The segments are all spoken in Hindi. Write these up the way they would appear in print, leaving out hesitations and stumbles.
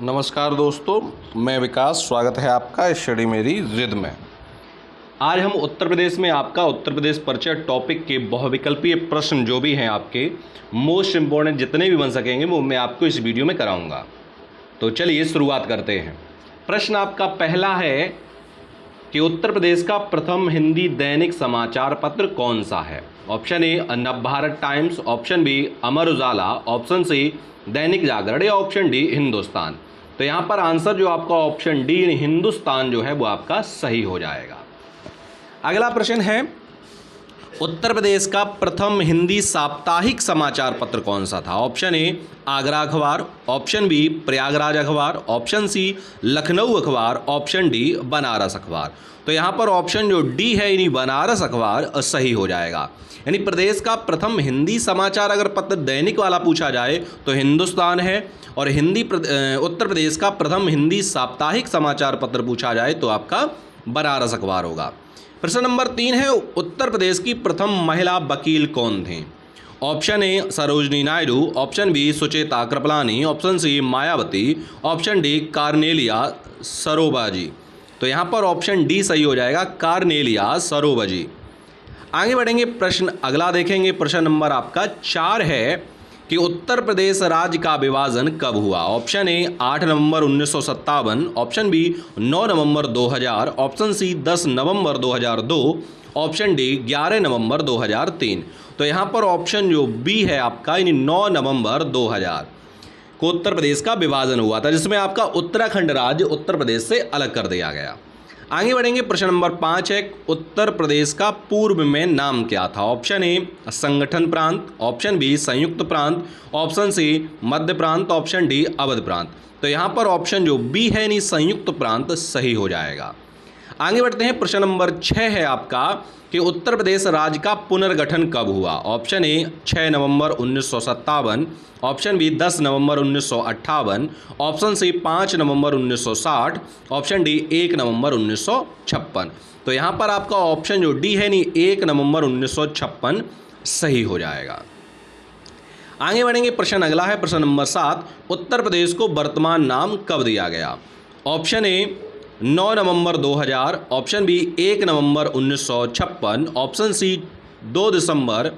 नमस्कार दोस्तों, मैं विकास। स्वागत है आपका स्टडी मेरी जिद में। आज हम उत्तर प्रदेश में आपका उत्तर प्रदेश परिचय टॉपिक के बहुविकल्पीय प्रश्न जो भी हैं आपके मोस्ट इम्पोर्टेंट जितने भी बन सकेंगे वो मैं आपको इस वीडियो में कराऊंगा। तो चलिए शुरुआत करते हैं। प्रश्न आपका पहला है कि उत्तर प्रदेश का प्रथम हिंदी दैनिक समाचार पत्र कौन सा है। Option A Navbharat Times, option B Amar Ujala, option C Dainik Jagran या ऑप्शन डी हिंदुस्तान। तो यहाँ पर आंसर जो आपका ऑप्शन डी हिंदुस्तान जो है वो आपका सही हो जाएगा। अगला प्रश्न है उत्तर प्रदेश का प्रथम हिंदी साप्ताहिक समाचार पत्र कौन सा था। ऑप्शन ए आगरा अखबार, ऑप्शन बी प्रयागराज अखबार, ऑप्शन सी लखनऊ अखबार, ऑप्शन डी बनारस अखबार। तो यहाँ पर ऑप्शन जो डी है यानी बनारस अखबार सही हो जाएगा। यानी प्रदेश का प्रथम हिंदी समाचार अगर पत्र दैनिक वाला पूछा जाए तो हिंदुस्तान है, और उत्तर प्रदेश का प्रथम हिंदी साप्ताहिक समाचार पत्र पूछा जाए तो आपका बनारस अखबार होगा। प्रश्न नंबर 3 है उत्तर प्रदेश की प्रथम महिला वकील कौन थी। Option A Sarojini Naidu, option B Sucheta Kripalani, option C Mayawati, option D Cornelia Sorabji. तो यहाँ पर ऑप्शन डी सही हो जाएगा, कार्नेलिया सरोबाजी। आगे बढ़ेंगे, प्रश्न अगला देखेंगे। प्रश्न नंबर आपका 4 है कि उत्तर प्रदेश राज्य का विभाजन कब हुआ। ऑप्शन ए 8 नवंबर 1957, ऑप्शन बी 9 नवंबर 2000, ऑप्शन सी 10 नवंबर 2002, ऑप्शन डी 11 नवंबर 2003। तो यहाँ पर ऑप्शन जो बी है आपका यानी 9 नवंबर 2000 को उत्तर प्रदेश का विभाजन हुआ था, जिसमें आपका उत्तराखंड राज्य उत्तर प्रदेश से अलग कर दिया गया। आगे बढ़ेंगे, प्रश्न नंबर 5 है उत्तर प्रदेश का पूर्व में नाम क्या था। ऑप्शन ए संगठन प्रांत, ऑप्शन बी संयुक्त प्रांत, ऑप्शन सी मध्य प्रांत, ऑप्शन डी अवध प्रांत। तो यहाँ पर ऑप्शन जो बी है यानी संयुक्त प्रांत सही हो जाएगा। आगे बढ़ते हैं, प्रश्न नंबर 6 है आपका कि उत्तर प्रदेश राज्य का पुनर्गठन कब हुआ। ऑप्शन ए 6 नवंबर 1957, ऑप्शन बी 10 नवंबर 1958, ऑप्शन सी 5 नवंबर 1960, ऑप्शन डी 1 नवंबर 1956। तो यहाँ पर आपका ऑप्शन जो डी है नहीं 1 नवंबर 1956 सही हो जाएगा। आगे बढ़ेंगे, प्रश्न अगला है प्रश्न नंबर 7 उत्तर प्रदेश को वर्तमान नाम कब दिया गया। ऑप्शन ए 9 नवंबर 2000, ऑप्शन बी 1 नवंबर 1956, ऑप्शन सी 2 दिसंबर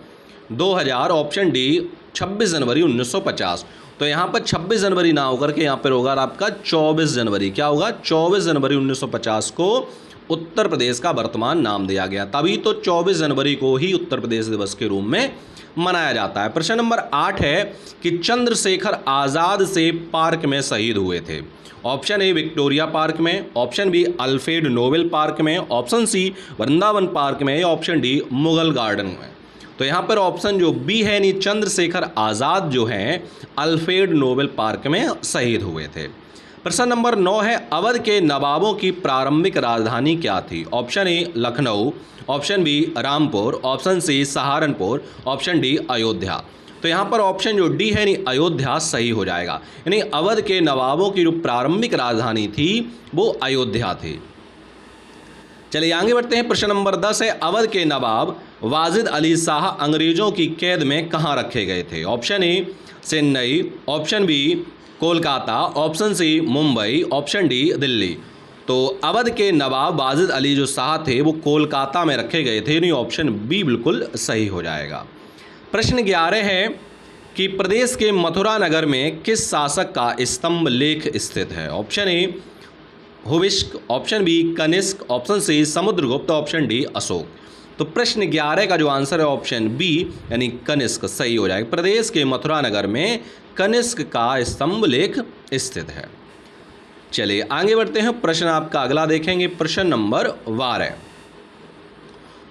2000, ऑप्शन डी 26 जनवरी 1950। तो यहाँ पर 26 जनवरी ना होकर के यहाँ पर होगा आपका 24 जनवरी। क्या होगा? 24 जनवरी 1950 को उत्तर प्रदेश का वर्तमान नाम दिया गया। तभी तो 24 जनवरी को ही उत्तर प्रदेश दिवस के रूप में मनाया जाता है। प्रश्न नंबर 8 है कि चंद्रशेखर आज़ाद से पार्क में शहीद हुए थे। ऑप्शन ए विक्टोरिया पार्क में, option B Alfred Nobel park में, ऑप्शन सी वृंदावन पार्क में, ऑप्शन डी मुगल गार्डन में। तो यहाँ पर ऑप्शन जो बी है यानी चंद्रशेखर आज़ाद जो हैं अल्फ्रेड नोबेल पार्क में शहीद हुए थे। प्रश्न नंबर 9 है अवध के नवाबों की प्रारंभिक राजधानी क्या थी। Option A Lucknow, option B Rampur, option C Saharanpur, option D Ayodhya. तो यहाँ पर ऑप्शन जो डी है यानी अयोध्या सही हो जाएगा। यानी अवध के नवाबों की जो प्रारंभिक राजधानी थी वो अयोध्या थी। चलिए आगे बढ़ते हैं, प्रश्न नंबर 10 है अवध के नवाब वाजिद अली शाह अंग्रेजों की कैद में कहाँ रखे गए थे। Option A Chennai, option B Kolkata, option C Mumbai, option D Delhi. तो अवध के नवाब वाजिद अली जो शाह थे वो कोलकाता में रखे गए थे, यानी ऑप्शन बी बिल्कुल सही हो जाएगा। प्रश्न 11 है कि प्रदेश के मथुरा नगर में किस शासक का स्तंभ लेख स्थित है। Option A Huvishka, option B Kanishka, option C Samudragupta, option D Ashoka. तो प्रश्न 11 का जो आंसर है ऑप्शन बी यानी कनिष्क सही हो जाएगा। प्रदेश के मथुरा नगर में कनिष्क का स्तंभ लेख स्थित है। चलिए आगे बढ़ते हैं, प्रश्न आपका अगला देखेंगे। प्रश्न नंबर 12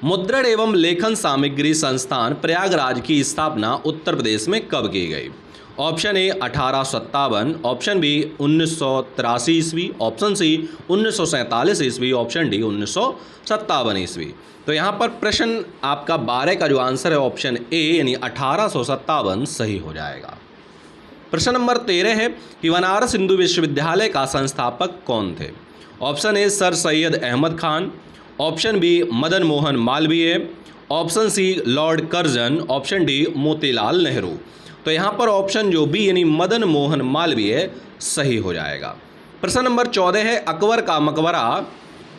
मुद्रण एवं लेखन सामग्री संस्थान प्रयागराज की स्थापना उत्तर प्रदेश में कब की गई। ऑप्शन ए 1857, ऑप्शन बी 1983 ईस्वी, ऑप्शन सी 1947 ईस्वी, ऑप्शन डी 1957 ईस्वी। तो यहाँ पर प्रश्न आपका 12 का जो आंसर है ऑप्शन ए यानी 1857 सही हो जाएगा। प्रश्न नंबर 13 है कि बनारस हिंदू विश्वविद्यालय का संस्थापक कौन थे। Option A sir Syed Ahmad Khan, option B Madan Mohan Malviya, option C Lord Curzon, option D Motilal Nehru. तो यहाँ पर ऑप्शन जो बी यानी मदन मोहन मालवीय सही हो जाएगा। प्रश्न नंबर 14 है अकबर का मकबरा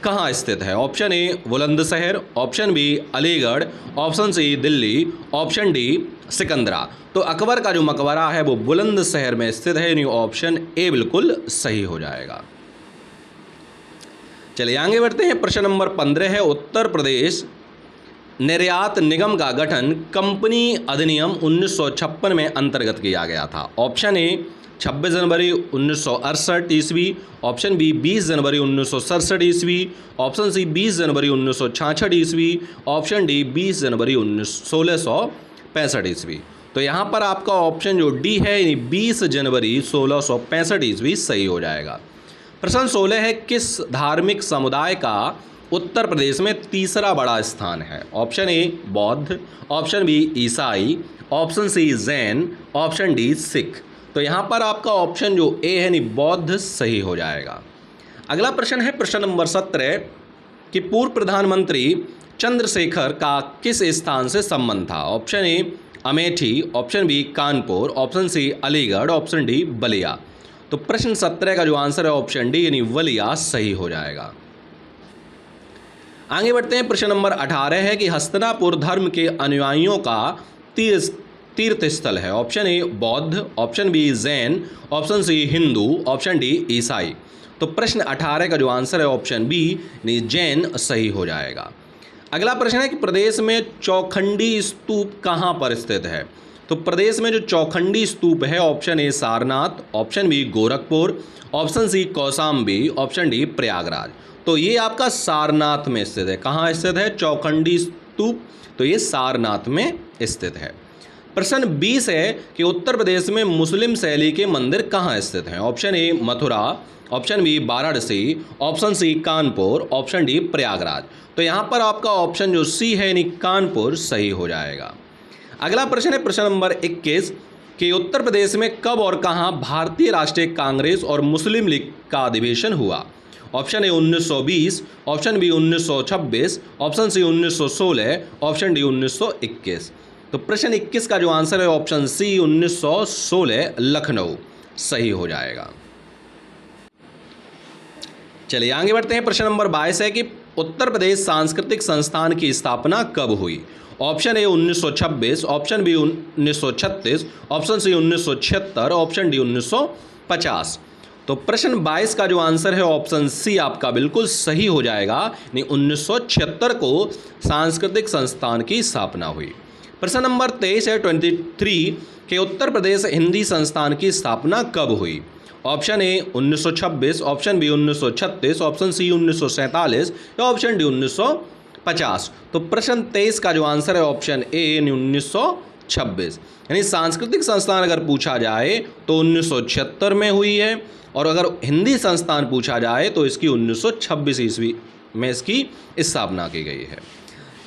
कहाँ स्थित है? Option A Bulandshahr, option B Aligarh, option C Delhi, option D Sikandra. तो अकबर का जो मकबरा है वो बुलंदशहर में स्थित है, यानी ऑप्शन ए बिल्कुल सही हो जाएगा। चलिए आगे बढ़ते हैं। प्रश्न नंबर 15 है उत्तर प्रदेश निर्यात निगम का गठन कंपनी अधिनियम 1956 में अंतर्गत किया गया था। ऑप्शन ए 26 जनवरी 1968 ईस्वी, ऑप्शन बी 20 जनवरी 1967 ईस्वी, ऑप्शन सी 20 जनवरी 1966 ईस्वी, ऑप्शन डी 20 जनवरी 1665 ईस्वी। तो यहाँ पर आपका ऑप्शन जो डी है यानी 20 जनवरी 1665 ईस्वी सही हो जाएगा। प्रश्न 16 है किस धार्मिक समुदाय का उत्तर प्रदेश में तीसरा बड़ा स्थान है? ऑप्शन ए बौद्ध, ऑप्शन बी ईसाई, option C Jain, option D Sikh. तो यहाँ पर आपका ऑप्शन जो ए है यानी बौद्ध सही हो जाएगा। अगला प्रश्न है प्रश्न नंबर 17 कि पूर्व प्रधानमंत्री चंद्रशेखर का किस स्थान से संबंध था? Option A Amethi, option B Kanpur, option C Aligarh, option D Ballia. तो प्रश्न 17 का जो आंसर है ऑप्शन डी यानी बलिया सही हो जाएगा। आगे बढ़ते हैं। प्रश्न नंबर 18 है कि हस्तिनापुर धर्म के अनुयायियों का तीर्थ स्थल है। ऑप्शन ए बौद्ध, option B Jain, option C Hindu, option D ईसाई। तो प्रश्न 18 का जो आंसर है ऑप्शन बी यानी जैन सही हो जाएगा। अगला प्रश्न है कि प्रदेश में चौखंडी स्तूप कहाँ पर स्थित है? तो प्रदेश में जो चौखंडी स्तूप है option A Sarnath, option B Gorakhpur, option C Kaushambi, option D Prayagraj. तो ये आपका सारनाथ में स्थित है। कहाँ स्थित है चौखंडी स्तूप? तो ये सारनाथ में स्थित है। प्रश्न 20 है कि उत्तर प्रदेश में मुस्लिम शैली के मंदिर कहाँ स्थित हैं? Option A Mathura, option B Varanasi, option C Kanpur, option D Prayagraj. तो यहाँ पर आपका ऑप्शन जो सी है यानी कानपुर सही हो जाएगा। अगला प्रश्न है प्रश्न नंबर 21 कि उत्तर प्रदेश में कब और कहाँ भारतीय राष्ट्रीय कांग्रेस और मुस्लिम लीग का अधिवेशन हुआ? Option A 1920, option B 1926, option C 1916, option D 1921। तो प्रश्न 21 का जो आंसर है ऑप्शन सी 1916 लखनऊ सही हो जाएगा। चलिए आगे बढ़ते हैं। प्रश्न नंबर 22 है कि उत्तर प्रदेश सांस्कृतिक संस्थान की स्थापना कब हुई? Option A 1926, option B 1936, option C 1976, option D 1950। तो प्रश्न 22 का जो आंसर है ऑप्शन सी आपका बिल्कुल सही हो जाएगा, यानी 1976 को सांस्कृतिक संस्थान की स्थापना हुई। प्रश्न नंबर 23 है 23 कि उत्तर प्रदेश हिंदी संस्थान की स्थापना कब हुई? Option A 1926, option B 1936, option C 1947 या ऑप्शन डी 1950। तो प्रश्न 23 का जो आंसर है ऑप्शन ए 1926, यानी सांस्कृतिक संस्थान अगर पूछा जाए तो 1976 में हुई है, और अगर हिंदी संस्थान पूछा जाए तो इसकी 1926 ईस्वी में इसकी स्थापना की गई है।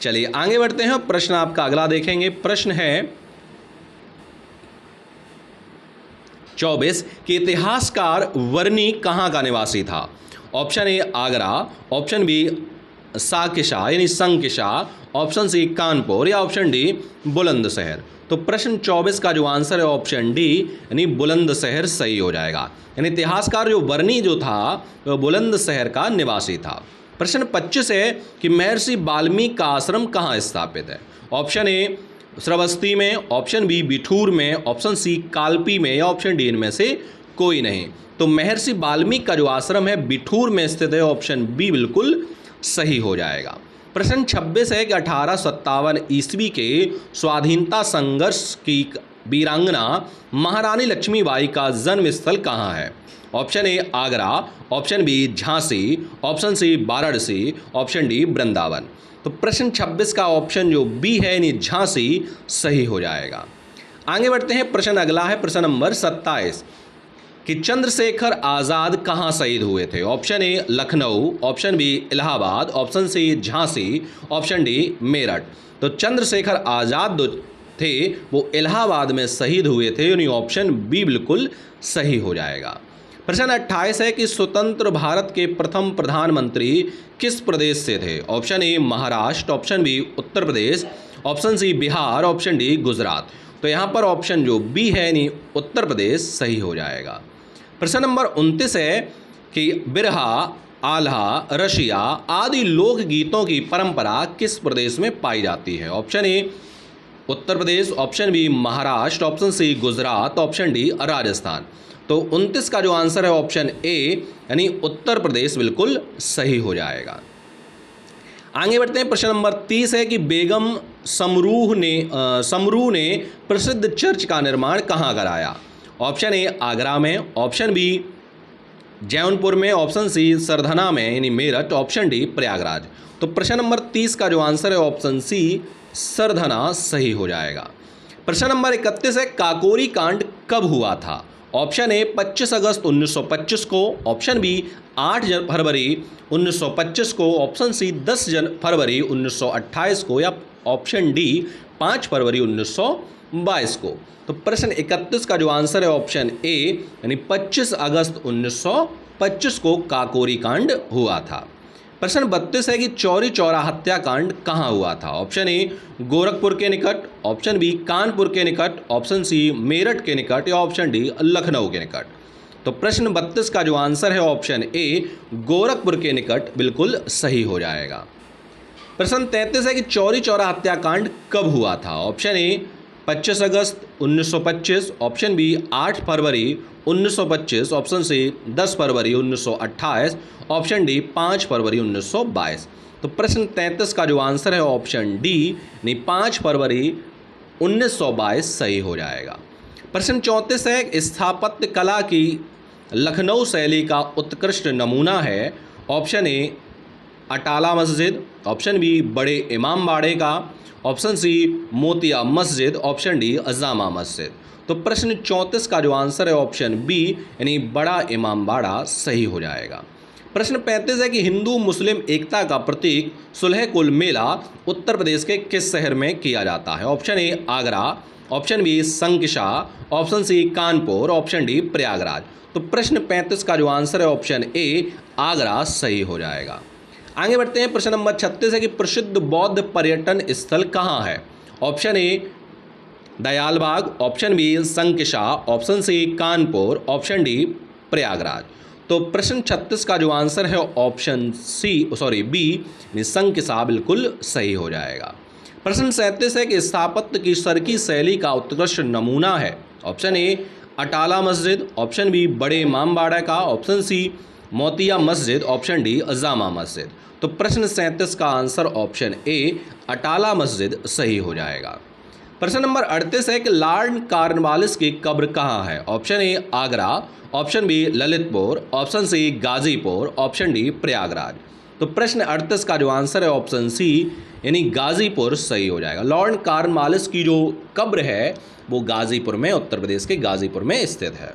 चलिए आगे बढ़ते हैं। प्रश्न आपका अगला देखेंगे। प्रश्न है 24 कि इतिहासकार वर्णी कहाँ का निवासी था? Option A Agra, option B Sakisa यानी संकिशा, ऑप्शन सी कानपुर या ऑप्शन डी बुलंदशहर। तो प्रश्न 24 का जो आंसर है ऑप्शन डी यानी बुलंदशहर सही हो जाएगा। यानी इतिहासकार जो वर्णी जो था वह बुलंदशहर का निवासी था। प्रश्न 25 है कि महर्षि वाल्मीकि का आश्रम कहाँ स्थापित है? ऑप्शन ए श्रावस्ती में, ऑप्शन बी बिठूर में, ऑप्शन सी कालपी में या ऑप्शन डी इनमें से कोई नहीं। तो महर्षि वाल्मीकि का जो आश्रम है बिठूर में स्थित है, ऑप्शन बी बिल्कुल सही हो जाएगा। प्रश्न 26 है कि 1857 ईस्वी के स्वाधीनता संघर्ष की वीरांगना महारानी लक्ष्मीबाई का जन्म स्थल कहाँ है? Option A Agra, option B Jhansi, option C Varanasi, option D Vrindavan. तो प्रश्न 26 का ऑप्शन जो बी है यानी झांसी सही हो जाएगा। आगे बढ़ते हैं। प्रश्न अगला है प्रश्न नंबर 27 कि चंद्रशेखर आज़ाद कहाँ शहीद हुए थे? Option A Lucknow, option B Allahabad, option C Jhansi, option D Meerut. तो चंद्रशेखर आज़ाद जो थे वो इलाहाबाद में शहीद हुए थे, यानी ऑप्शन बी बिल्कुल सही हो जाएगा। प्रश्न 28 है कि स्वतंत्र भारत के प्रथम प्रधानमंत्री किस प्रदेश से थे? Option A Maharashtra, option B Uttar Pradesh, option C Bihar, option D Gujarat. तो यहाँ पर ऑप्शन जो बी है यानी उत्तर प्रदेश सही हो जाएगा। प्रश्न नंबर 29 है कि बिरहा, आल्हा, रशिया आदि लोकगीतों की परंपरा किस प्रदेश में पाई जाती है? Option A Uttar Pradesh, option B Maharashtra, option C Gujarat, option D Rajasthan. तो 29 का जो आंसर है ऑप्शन ए यानी उत्तर प्रदेश बिल्कुल सही हो जाएगा। आगे बढ़ते हैं। प्रश्न नंबर 30 है कि बेगम समरू ने प्रसिद्ध चर्च का निर्माण कहाँ कराया? ऑप्शन ए आगरा में, ऑप्शन बी जौनपुर में, ऑप्शन सी सरधना में यानी मेरठ, ऑप्शन डी प्रयागराज। तो प्रश्न नंबर 30 का जो आंसर है ऑप्शन सी सरधना सही हो जाएगा। प्रश्न नंबर 31 है काकोरी कांड कब हुआ था? ऑप्शन ए 25 अगस्त 1925 को, ऑप्शन बी 8 फरवरी 1925 को, ऑप्शन सी 10 फरवरी 1928 को या ऑप्शन डी 5 फरवरी 1922 को। तो प्रश्न 31 का जो आंसर है ऑप्शन ए यानी 25 अगस्त 1925 को काकोरी कांड हुआ था। प्रश्न 32 है कि चौरी चौरा हत्याकांड कहाँ हुआ था? ऑप्शन ए गोरखपुर के निकट, ऑप्शन बी कानपुर के निकट, ऑप्शन सी मेरठ के निकट या ऑप्शन डी लखनऊ के निकट। तो प्रश्न 32 का जो आंसर है ऑप्शन ए गोरखपुर के निकट बिल्कुल सही हो जाएगा। प्रश्न 33 है कि चौरी चौरा हत्याकांड कब हुआ था? ऑप्शन ए 25 अगस्त 1925, ऑप्शन बी 8 फरवरी 1925, ऑप्शन सी 10 फरवरी 1928, ऑप्शन डी 5 फरवरी 1922। तो प्रश्न 33 का जो आंसर है ऑप्शन डी यानी 5 फरवरी 1922 सही हो जाएगा। प्रश्न 34 है स्थापत्य कला की लखनऊ शैली का उत्कृष्ट नमूना है? ऑप्शन ए अटाला मस्जिद, ऑप्शन बी बड़े इमाम बाड़े का, ऑप्शन सी मोतिया मस्जिद, ऑप्शन डी जामा मस्जिद। तो प्रश्न 34 का जो आंसर है ऑप्शन बी यानी बड़ा इमाम बाड़ा सही हो जाएगा। प्रश्न 35 है कि हिंदू मुस्लिम एकता का प्रतीक सुलह कुल मेला उत्तर प्रदेश के किस शहर में किया जाता है? Option A Agra, option B Sankisa, option C Kanpur, option D Prayagraj. तो प्रश्न 35 का जो आंसर है ऑप्शन ए आगरा सही हो जाएगा। आगे बढ़ते हैं। प्रश्न नंबर 36 है कि प्रसिद्ध बौद्ध पर्यटन स्थल कहाँ है? Option A Dayalbagh, option B Sankisa, option C Kanpur, option D Prayagraj. तो प्रश्न 36 का जो आंसर है ऑप्शन बी संकिसा बिल्कुल सही हो जाएगा। प्रश्न 37 है कि स्थापत्य की सरकी शैली का उत्कृष्ट नमूना है? ऑप्शन ए अटाला मस्जिद, ऑप्शन बी बड़े इमाम बाड़ा का, ऑप्शन सी मोतिया मस्जिद, ऑप्शन डी जामा मस्जिद। तो प्रश्न 37 का आंसर ऑप्शन ए अटाला मस्जिद सही हो जाएगा। प्रश्न नंबर 38 है कि लॉर्ड कॉर्नवालिस की कब्र कहाँ है? Option A Agra, option B Lalitpur, option C Ghazipur, option D Prayagraj. तो प्रश्न 38 का जो आंसर है ऑप्शन सी यानी गाजीपुर सही हो जाएगा। लॉर्ड कॉर्नवालिस की जो कब्र है वो गाजीपुर में, उत्तर प्रदेश के गाजीपुर में स्थित है।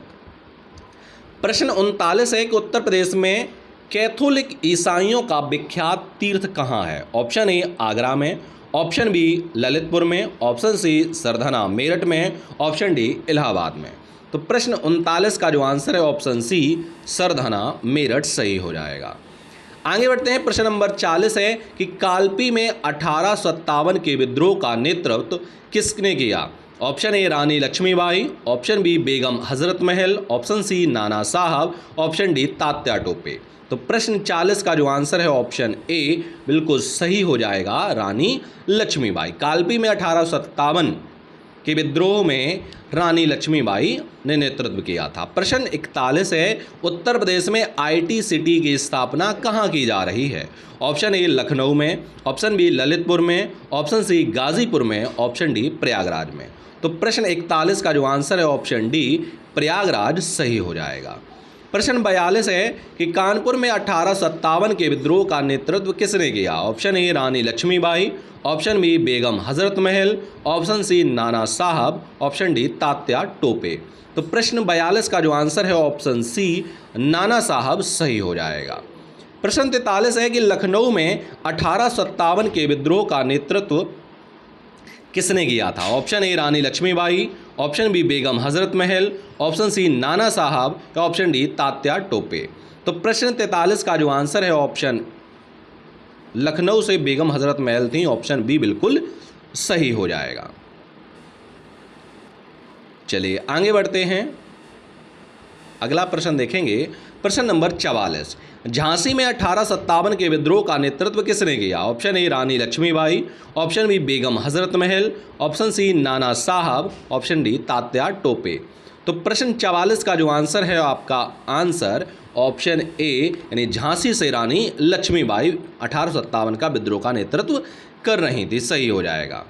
प्रश्न 39 है कि उत्तर प्रदेश में कैथोलिक ईसाइयों का विख्यात तीर्थ कहाँ है? ऑप्शन ए आगरा में, ऑप्शन बी ललितपुर में, ऑप्शन सी सरधना मेरठ में, ऑप्शन डी इलाहाबाद में। तो प्रश्न 39 का जो आंसर है ऑप्शन सी सरधना मेरठ सही हो जाएगा। आगे बढ़ते हैं। प्रश्न नंबर 40 है कि कालपी में 1857 के विद्रोह का नेतृत्व किसने किया? Option A Rani Lakshmibai, option B Begum Hazrat Mahal, option C Nana Sahab, option D Tatya Tope. तो प्रश्न 40 का जो आंसर है ऑप्शन ए बिल्कुल सही हो जाएगा, रानी लक्ष्मीबाई। कालपी में 1857 के विद्रोह में रानी लक्ष्मीबाई ने नेतृत्व किया था। प्रश्न 41 है उत्तर प्रदेश में IT सिटी की स्थापना कहाँ की जा रही है? ऑप्शन ए लखनऊ में, ऑप्शन बी ललितपुर में, ऑप्शन सी गाजीपुर में, ऑप्शन डी प्रयागराज में। तो प्रश्न 41 का जो आंसर है ऑप्शन डी प्रयागराज सही हो जाएगा। प्रश्न 42 है कि कानपुर में 1857 के विद्रोह का नेतृत्व किसने किया? Option A Rani Lakshmibai, option B Begum Hazrat Mahal, option C Nana Sahab, option D Tatya Tope. तो प्रश्न 42 का जो आंसर है ऑप्शन सी नाना साहब सही हो जाएगा। प्रश्न 43 है कि लखनऊ में 1857 के विद्रोह का नेतृत्व किसने किया था? Option A Rani Lakshmibai, option B Begum Hazrat Mahal, option C Nana साहब या ऑप्शन डी तात्या टोपे। तो प्रश्न 43 का जो आंसर है ऑप्शन लखनऊ से बेगम हजरत महल थी, ऑप्शन बी बिल्कुल सही हो जाएगा। चलिए आगे बढ़ते हैं, अगला प्रश्न देखेंगे। प्रश्न नंबर 44, झांसी में 1857 के विद्रोह का नेतृत्व किसने किया? Option A Rani Lakshmibai, option B Begum Hazrat Mahal, option C Nana Sahab, option D Tatya Tope. तो प्रश्न 44 का जो आंसर है आपका आंसर ऑप्शन ए यानी झांसी से रानी लक्ष्मीबाई 1857 का विद्रोह का नेतृत्व कर रही थी, सही हो जाएगा।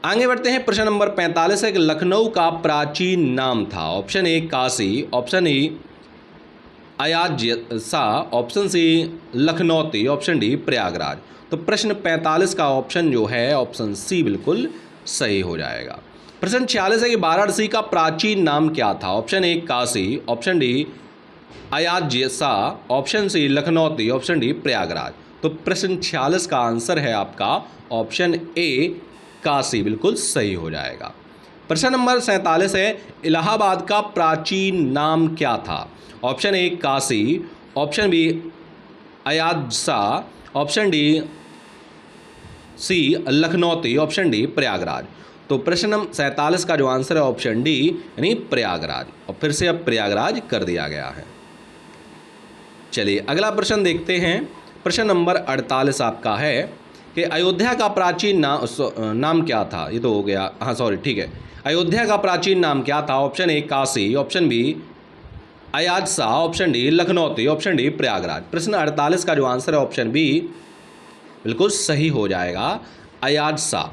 आगे बढ़ते हैं, प्रश्न नंबर 45 है कि लखनऊ का प्राचीन नाम था। Option A Kashi, option A Ayaz Shah, option C Lakhnauti, option D Prayagraj. तो प्रश्न 45 का ऑप्शन जो है ऑप्शन सी बिल्कुल सही हो जाएगा। प्रश्न 46 है कि वाराणसी का प्राचीन नाम क्या था? Option A Kashi, option D Ayaz Shah, option C Lakhnauti, option D Prayagraj. तो प्रश्न 46 का आंसर है आपका ऑप्शन ए काशी, बिल्कुल सही हो जाएगा। प्रश्न नंबर 47 है इलाहाबाद का प्राचीन नाम क्या था? Option A Kashi, option B Ayaz Shah, option D C Lakhnauti, option D Prayagraj. तो प्रश्न नंबर 47 का जो आंसर है ऑप्शन डी यानी प्रयागराज, और फिर से अब प्रयागराज कर दिया गया है। चलिए अगला प्रश्न देखते हैं। प्रश्न नंबर 48 आपका है कि अयोध्या का प्राचीन नाम क्या था? ये तो हो गया, हाँ सॉरी ठीक है। अयोध्या का प्राचीन नाम क्या था? Option A Kashi, option B Ayaz Shah, option D Lakhnauti, option D Prayagraj. प्रश्न 48 का जो आंसर है ऑप्शन बी बिल्कुल सही हो जाएगा, अयाज शाह।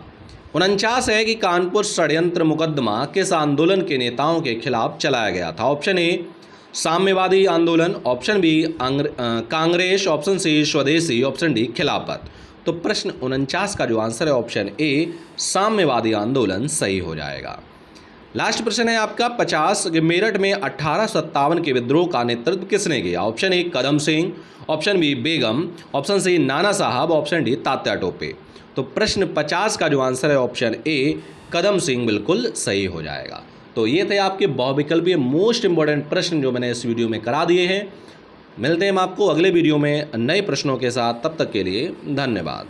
49 है कि कानपुर षड्यंत्र मुकदमा किस आंदोलन के नेताओं के खिलाफ चलाया गया था? ऑप्शन ए साम्यवादी आंदोलन, option B Congress, option C swadeshi, option D खिलाफत। तो प्रश्न 49 का जो आंसर है ऑप्शन ए साम्यवादी आंदोलन सही हो जाएगा। लास्ट प्रश्न है आपका 50 कि मेरठ में 1857 के विद्रोह का नेतृत्व किसने किया? Option A Kadam Singh, option B Begum, option C Nana Sahab, option D Tatya Tope. तो प्रश्न 50 का जो आंसर है ऑप्शन ए कदम सिंह बिल्कुल सही हो जाएगा। तो ये थे आपके बहुविकल्पीय मोस्ट इंपॉर्टेंट प्रश्न जो मैंने इस वीडियो में करा दिए हैं। मिलते हैं हम आपको अगले वीडियो में नए प्रश्नों के साथ, तब तक के लिए धन्यवाद।